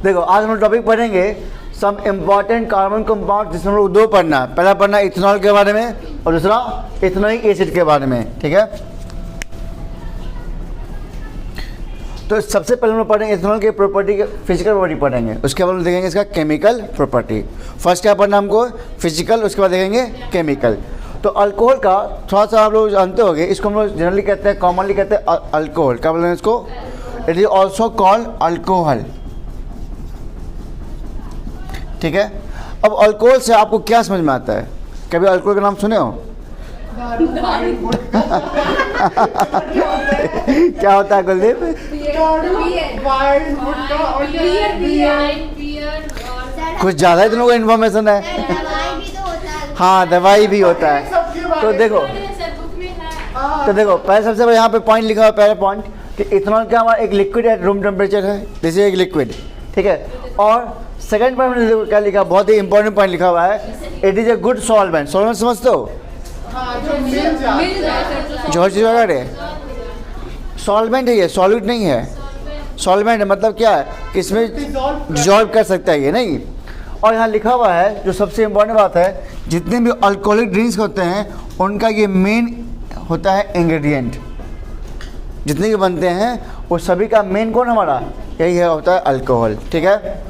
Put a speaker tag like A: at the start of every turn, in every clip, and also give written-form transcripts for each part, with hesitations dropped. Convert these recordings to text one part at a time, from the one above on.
A: देखो आज हम लोग टॉपिक पढ़ेंगे सम इम्पॉर्टेंट कार्बन कंपाउंड, जिसमें हम लोग दो पढ़ना है। पहला पढ़ना है इथेनॉल के बारे में और दूसरा इथेनोइक एसिड के बारे में, ठीक है। तो सबसे पहले हम लोग पढ़ेंगे इथेनॉल के प्रॉपर्टी, फिजिकल प्रॉपर्टी पढ़ेंगे, उसके बाद हम देखेंगे इसका केमिकल प्रॉपर्टी। फर्स्ट क्या पढ़ना हमको, फिजिकल, उसके बाद देखेंगे केमिकल। तो अल्कोहल का थोड़ा सा आप लोग जानते होंगे, इसको हम लोग जनरली कहते हैं, कॉमनली कहते हैं अल्कोहल। क्या बोलते हैं इसको, it is also called alcohol, ठीक है। अब अल्कोहल से आपको क्या समझ में आता है, कभी अल्कोहल का नाम सुने हो? क्या होता है कुलदीप? कुछ ज़्यादा ही तुम लोगों को इन्फॉर्मेशन है। हाँ, दवाई भी होता है। तो देखो पहले सबसे पहले यहाँ पे पॉइंट लिखा हुआ है, पहला पॉइंट कि इथेनॉल क्या हमारा एक लिक्विड है, रूम टेम्परेचर है, जैसे एक लिक्विड, ठीक है। और सेकंड पॉइंट में क्या लिखा, बहुत ही इंपॉर्टेंट पॉइंट लिखा हुआ है, it is a good solvent. Solvent समझते हो, जो हर चीज़ वगैरह सॉल्वेंट है, ये सॉल्यूट नहीं है। सॉल्वेंट मतलब क्या है कि इसमें डिजॉल्व कर सकता है ये, नहीं। और यहाँ लिखा हुआ है, जो सबसे इम्पोर्टेंट बात है, जितने भी अल्कोहलिक ड्रिंक्स होते हैं उनका ये मेन होता है इंग्रेडिएंट, जितने भी बनते हैं वो सभी का मेन कौन हमारा यही है, होता है अल्कोहल, ठीक है।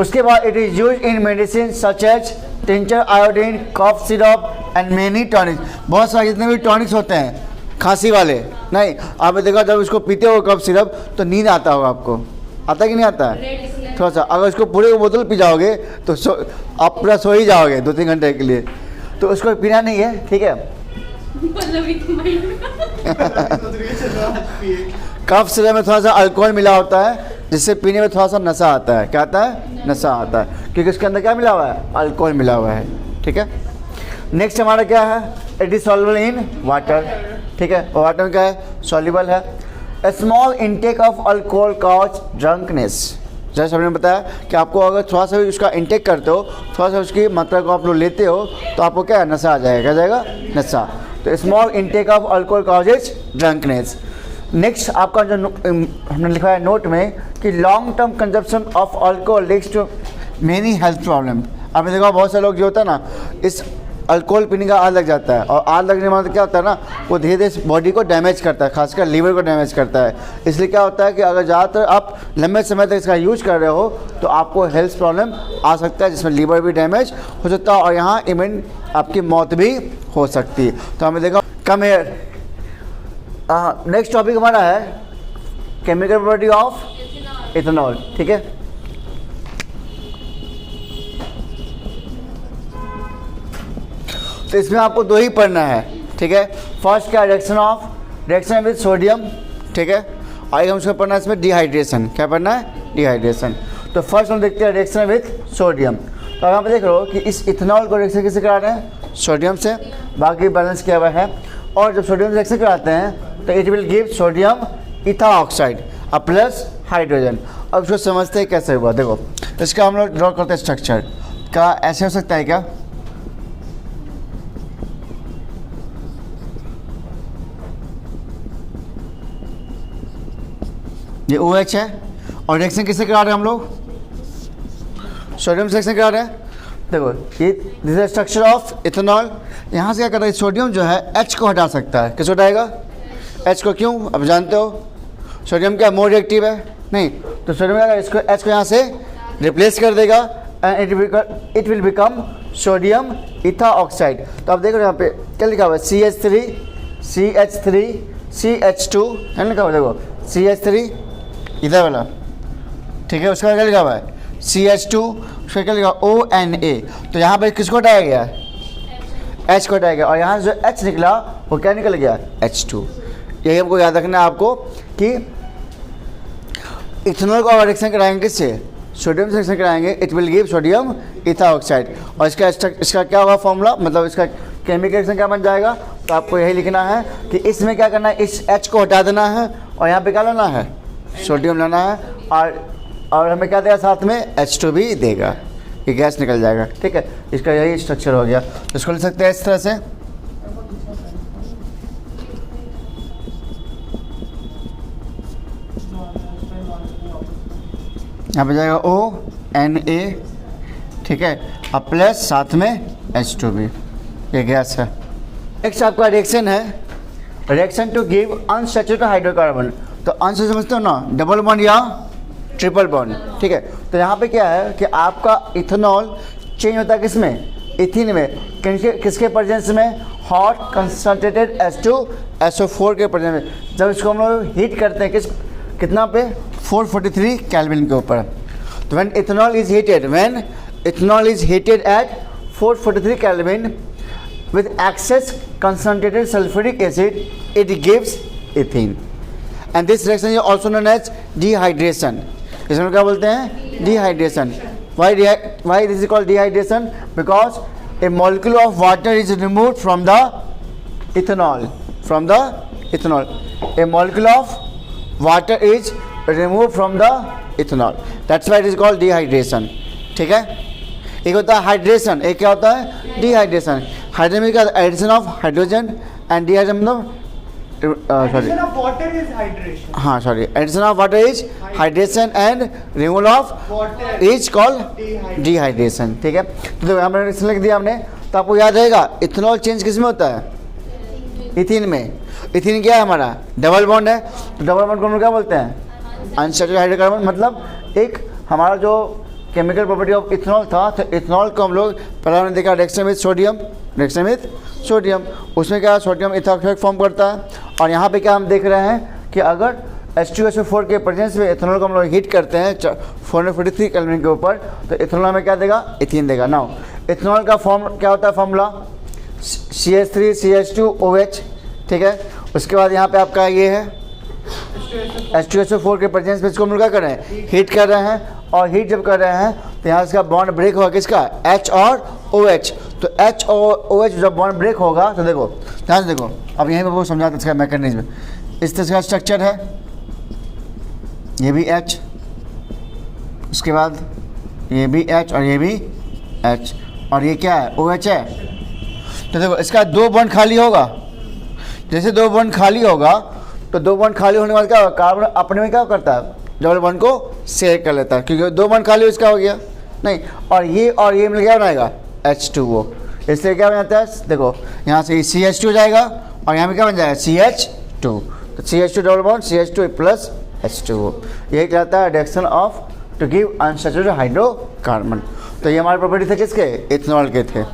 A: उसके बाद it is use in medicine such as tincture, iodine, cough syrup and many tonics. बहुत सारे जितने भी टॉनिक्स होते हैं खांसी वाले, नहीं आपने देखा जब इसको पीते हो कफ सिरप तो नींद आता होगा, आपको आता कि नहीं आता है? थोड़ा सा, अगर इसको पूरे बोतल पी जाओगे तो आप पूरा सो ही जाओगे 2-3 घंटे के लिए, तो उसको पीना नहीं है, ठीक है। कफ सिरप में थोड़ा सा अल्कोहल मिला होता है, जिससे पीने में थोड़ा सा नशा आता है। क्या आता है? नशा आता है, क्योंकि उसके अंदर क्या मिला हुआ है, अल्कोहल मिला हुआ है, ठीक है। नेक्स्ट हमारा क्या है, it is soluble in water, ठीक है। और वाटर में क्या है, सॉल्युबल है। A small intake of alcohol cause drunkenness. जैसे हमने बताया कि आपको अगर थोड़ा सा भी उसका इनटेक करते हो, थोड़ा सा उसकी मात्रा को आप लोग लेते हो, तो आपको क्या है, नशा आ जाएगा। क्या जाएगा? नशा। तो small intake of alcohol causes drunkenness. Next आपका जो हमने लिखा है नोट में कि long term consumption of alcohol leads to many health problem. आपने देखा बहुत सारे लोग जो होता है ना, इस अल्कोहल पीने का आद लग जाता है, और आद लगने में क्या होता है ना, वो धीरे धीरे बॉडी को डैमेज करता है, खासकर लीवर को डैमेज करता है। इसलिए क्या होता है कि अगर ज़्यादातर आप लंबे समय तक इसका यूज कर रहे हो तो आपको हेल्थ प्रॉब्लम आ सकता है, जिसमें लीवर भी डैमेज हो सकता है और यहाँ इवन आपकी मौत भी हो सकती है। तो हमें देखा कम एयर। नेक्स्ट टॉपिक हमारा है केमिकल प्रॉपर्टी ऑफ इथेनॉल, ठीक है। तो इसमें आपको दो ही पढ़ना है, ठीक है। फर्स्ट क्या, रिएक्शन विद सोडियम, ठीक है। आगे हम उसको पढ़ना है इसमें डिहाइड्रेशन। क्या पढ़ना है? डिहाइड्रेशन। तो फर्स्ट हम देखते हैं रिएक्शन विद सोडियम। तो यहाँ पे देख रहे हो कि इस इथेनॉल को रिएक्शन किससे करा रहे हैं, सोडियम से, बाकी बैलेंस किया हुआ है। और जब सोडियम से रिएक्शन कराते हैं तो it will give sodium ethoxide plus hydrogen. अब उसको समझते हैं कैसे हुआ। देखो इसका हम लोग ड्रॉ करते हैं स्ट्रक्चर का, ऐसे हो सकता है क्या, ये OH है और रिएक्शन किससे करा रहे हैं हम लोग, सोडियम से रिएक्शन करा रहे हैं। देखो ये this is structure of ethanol. यहाँ से क्या कर रहा है, सोडियम जो है H को हटा सकता है। किस हटाएगा? H को। क्यों? अब जानते हो सोडियम क्या मोर रिएक्टिव है, नहीं तो सोडियम क्या, इसको H को यहाँ से रिप्लेस कर देगा and it will become sodium ethoxide. तो आप देखो यहाँ पे क्या लिखा हुआ है, CH3 CH2 है लिखा हुआ, देखो CH3 इधर वाला, ठीक है। उसका क्या लिखा हुआ है, CH2, उसका क्या लिखा ONA। तो यहाँ पर किसको हटाया गया, H को हटाया गया, और यहाँ से जो H निकला वो क्या निकल गया, H2। यही हमको याद रखना है आपको कि इथेनॉल को अगर रिएक्शन कराएंगे किससे, सोडियम से रिएक्शन कराएंगे, इट विल गिव सोडियम इथाऑक्साइड। और इसका क्या होगा फॉर्मूला, मतलब इसका केमिकल रिएक्शन क्या बन जाएगा। तो आपको यही लिखना है कि इसमें क्या करना है, इस H को हटा देना है और यहाँ पे क्या लेना है, सोडियम लेना है, और हमें क्या देगा साथ में, H2 भी देगा, ये गैस निकल जाएगा, ठीक है। इसका यही स्ट्रक्चर हो गया। तो इसको लिख सकते हैं इस तरह से, यहाँ पे जाएगा ONA, ठीक है, अब प्लस साथ में H2B, ये गैस है। नेक्स्ट आपका रिएक्शन है, reaction to give unsaturated hydrocarbon. तो अनसैचुरेटेड समझते हो ना, डबल बॉन्ड या ट्रिपल बॉन्ड, ठीक है। तो यहाँ पे क्या है कि आपका इथेनॉल चेंज होता है किसमें, इथिन में, किसके प्रेजेंस में, हॉट कंसंट्रेटेड H2SO4 के प्रेजेंस में। जब इसको हम लोग हीट करते हैं कितना पे, 443 केल्विन के ऊपर। तो when ethanol is heated at 443 kelvin with excess concentrated sulfuric acid, it gives ethene, and this reaction is also known as dehydration. इसमें क्या बोलते हैं, dehydration. Why this is called dehydration? Because a molecule of water is removed from the ethanol. A molecule of water is removed from the ethanol. That's why it is called dehydration. ठीक है। एक होता है hydration, एक क्या होता है, dehydration. Hydration में क्या, addition of hydrogen, and dehydration मतलब
B: Addition of water is hydration.
A: हाँ sorry, addition of water is hydration and removal of
B: Water
A: is called dehydration, ठीक है। तो देखो हमने रिएक्शन लिख दिया हमने, तो आपको याद रहेगा इथेनॉल चेंज किस में होता है, इथिन में। इथिन क्या है हमारा, डबल बॉन्ड है। तो डबल बॉन्ड को हम लोग क्या बोलते हैं, अनसैचुरेटेड हाइड्रोकार्बन। मतलब एक हमारा जो केमिकल प्रॉपर्टी ऑफ इथेनॉल था, तो इथेनॉल को हम लोग पहले हमने देखा रिएक्शन विद सोडियम, उसमें क्या सोडियम इथाक्साइड फॉर्म करता है। और यहाँ पे क्या हम देख रहे हैं कि अगर H2SO4 के प्रेजेंस में इथेनॉल को हम लोग हीट करते हैं 443 केल्विन के ऊपर, तो इथेनॉल हमें क्या देगा, इथिन देगा। नाउ इथेनॉल का फॉर्म क्या होता है, फॉर्मूला CH3CH2OH, ठीक है। उसके बाद यहाँ पे आपका ये है H2SO4 के प्रेजेंस में इसको हम लोग क्या कर रहे हैं, हीट कर रहे हैं। और हीट जब कर रहे हैं तो यहाँ इसका बॉन्ड ब्रेक होगा किसका, H और OH। तो H और OH जब बॉन्ड ब्रेक होगा तो देखो ध्यान से देखो, अब यहीं पे वो समझाते इसका मैकेनिज्म। इस तरह का स्ट्रक्चर है, ये भी H, उसके बाद ये भी H और ये भी H, और ये क्या है, OH है। तो देखो इसका दो बॉन्ड खाली होगा, जैसे दो बॉन्ड खाली होगा तो दो बॉन्ड खाली होने के बाद क्या होगा, कार्बन अपने में क्या करता है, डबल बॉन्ड को शेयर कर लेता है, क्योंकि दो बॉन्ड खाली इसका हो गया नहीं। और ये मिल क्या बनाएगा, H2O। इसलिए क्या बन जाता है, देखो यहाँ से CH2 हो जाएगा और यहाँ पे क्या बन जाएगा, CH2। तो CH2 double bond CH2 plus H2O, यही कहलाता है reaction of to give unsaturated hydrocarbon. तो ये हमारे प्रॉपर्टी थे किसके, इथेनॉल के थे,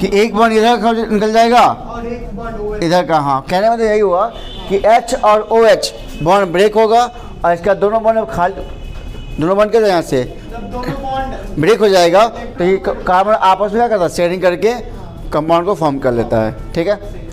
A: कि एक बॉन्ड इधर का निकल जाएगा
B: और एक bond OH.
A: इधर का। हाँ, कहने में तो यही हुआ कि H और OH बॉन्ड ब्रेक होगा और इसका दोनों बॉन्ड क्या यहाँ से
B: जब दोनों बॉन्ड
A: ब्रेक हो जाएगा तो ये कार्बन आपस में क्या करता है, शेयरिंग करके कंपाउंड को फॉर्म कर लेता है, ठीक है।